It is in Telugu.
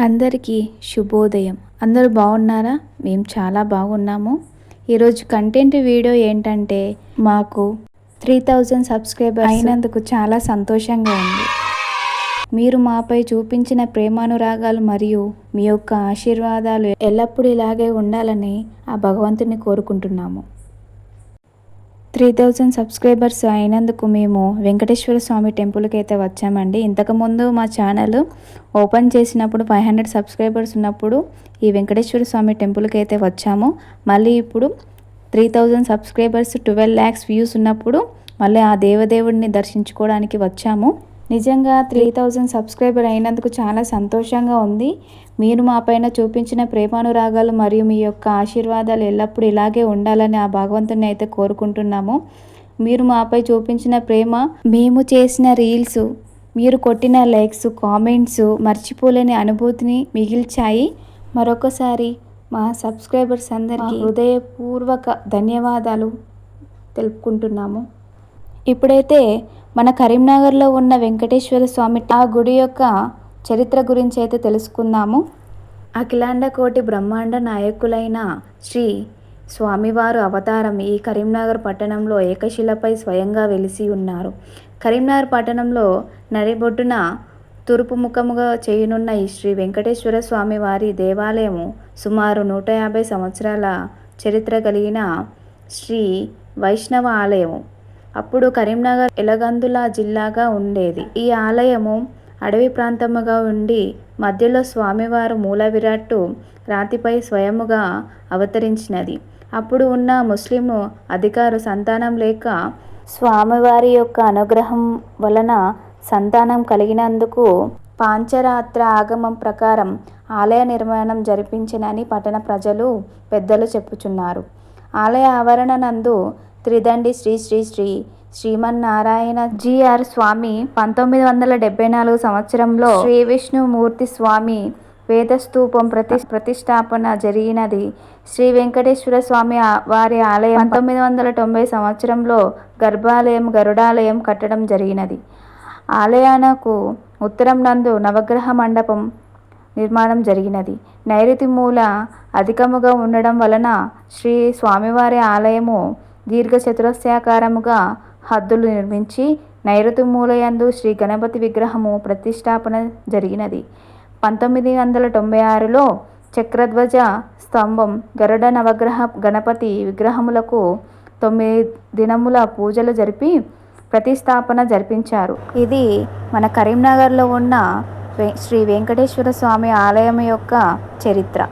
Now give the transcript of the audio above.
అందరికీ శుభోదయం. అందరూ బాగున్నారా? మేము చాలా బాగున్నాము. ఈరోజు కంటెంట్ వీడియో ఏంటంటే, మాకు 3000 సబ్స్క్రైబర్స్ అయినందుకు చాలా సంతోషంగా ఉంది. మీరు మాపై చూపించిన ప్రేమానురాగాలు మరియు మీ యొక్క ఆశీర్వాదాలు ఎల్లప్పుడూ ఇలాగే ఉండాలని ఆ భగవంతుని కోరుకుంటున్నాము. 3000 సబ్స్క్రైబర్స్ అయినందుకు మేము వెంకటేశ్వర స్వామి టెంపుల్కి అయితే వచ్చామండి. ఇంతకుముందు మా ఛానల్ ఓపెన్ చేసినప్పుడు 500 సబ్స్క్రైబర్స్ ఉన్నప్పుడు ఈ వెంకటేశ్వర స్వామి టెంపుల్కి అయితే వచ్చాము. మళ్ళీ ఇప్పుడు 3000 సబ్స్క్రైబర్స్ 12 lakhs వ్యూస్ ఉన్నప్పుడు మళ్ళీ ఆ దేవదేవుడిని దర్శించుకోవడానికి వచ్చాము. నిజంగా 3000 సబ్స్క్రైబర్ అయినందుకు చాలా సంతోషంగా ఉంది. మీరు మా పైన చూపించిన ప్రేమానురాగాలు మరియు మీ యొక్క ఆశీర్వాదాలు ఎల్లప్పుడూ ఇలాగే ఉండాలని ఆ భగవంతుని అయితే కోరుకుంటున్నాము. మీరు మాపై చూపించిన ప్రేమ, మేము చేసిన రీల్స్, మీరు కొట్టిన లైక్స్, కామెంట్స్ మర్చిపోలేని అనుభూతిని మిగిల్చాయి. మరొకసారి మా సబ్స్క్రైబర్స్ అందరికీ హృదయపూర్వక ధన్యవాదాలు తెలుపుకుంటున్నాము. ఇప్పుడైతే మన కరీంనగర్లో ఉన్న వెంకటేశ్వర స్వామి ఆ గుడి యొక్క చరిత్ర గురించి అయితే తెలుసుకుందాము. అఖిలాండ కోటి బ్రహ్మాండ నాయకులైన శ్రీ స్వామివారు అవతారం ఈ కరీంనగర్ పట్టణంలో ఏకశిలపై స్వయంగా వెలిసి ఉన్నారు. కరీంనగర్ పట్టణంలో నడిబొడ్డున తూర్పు ముఖముగా చేయనున్న ఈ శ్రీ వెంకటేశ్వర స్వామి వారి దేవాలయము సుమారు 150 సంవత్సరాల చరిత్ర కలిగిన శ్రీ వైష్ణవ ఆలయము. అప్పుడు కరీంనగర్ ఎలగందుల జిల్లాగా ఉండేది. ఈ ఆలయము అడవి ప్రాంతముగా ఉండి మధ్యలో స్వామివారు మూల విరాట్టు రాతిపై స్వయముగా అవతరించినది. అప్పుడు ఉన్న ముస్లిం అధికారు సంతానం లేక స్వామివారి యొక్క అనుగ్రహం వలన సంతానం కలిగినందుకు పాంచరాత్ర ఆగమం ప్రకారం ఆలయ నిర్మాణం జరిపించనని పట్టణ ప్రజలు పెద్దలు చెప్పుచున్నారు. ఆలయ ఆవరణ నందు త్రిదండి శ్రీ శ్రీ శ్రీ శ్రీమన్నారాయణ జిఆర్ స్వామి 1974 సంవత్సరంలో శ్రీ విష్ణుమూర్తి స్వామి వేదస్తూపం ప్రతిష్టాపన జరిగినది. శ్రీ వెంకటేశ్వర స్వామి వారి ఆలయం 1990 సంవత్సరంలో గర్భాలయం, గరుడాలయం కట్టడం జరిగినది. ఆలయానికి ఉత్తరం నందు నవగ్రహ మండపం నిర్మాణం జరిగినది. నైరుతి మూల అధికముగా ఉండడం వలన శ్రీ స్వామివారి ఆలయము దీర్ఘ చతురస్రాకారముగా హద్దులు నిర్మించి నైరుతి మూలయందు శ్రీ గణపతి విగ్రహము ప్రతిష్టాపన జరిగినది. 1996లో చక్రధ్వజ స్తంభం, గరుడ, నవగ్రహ గణపతి విగ్రహములకు 9 దినముల పూజలు జరిపి ప్రతిష్టాపన జరిపించారు. ఇది మన కరీంనగర్లో ఉన్న శ్రీ వెంకటేశ్వర స్వామి ఆలయం యొక్క చరిత్ర.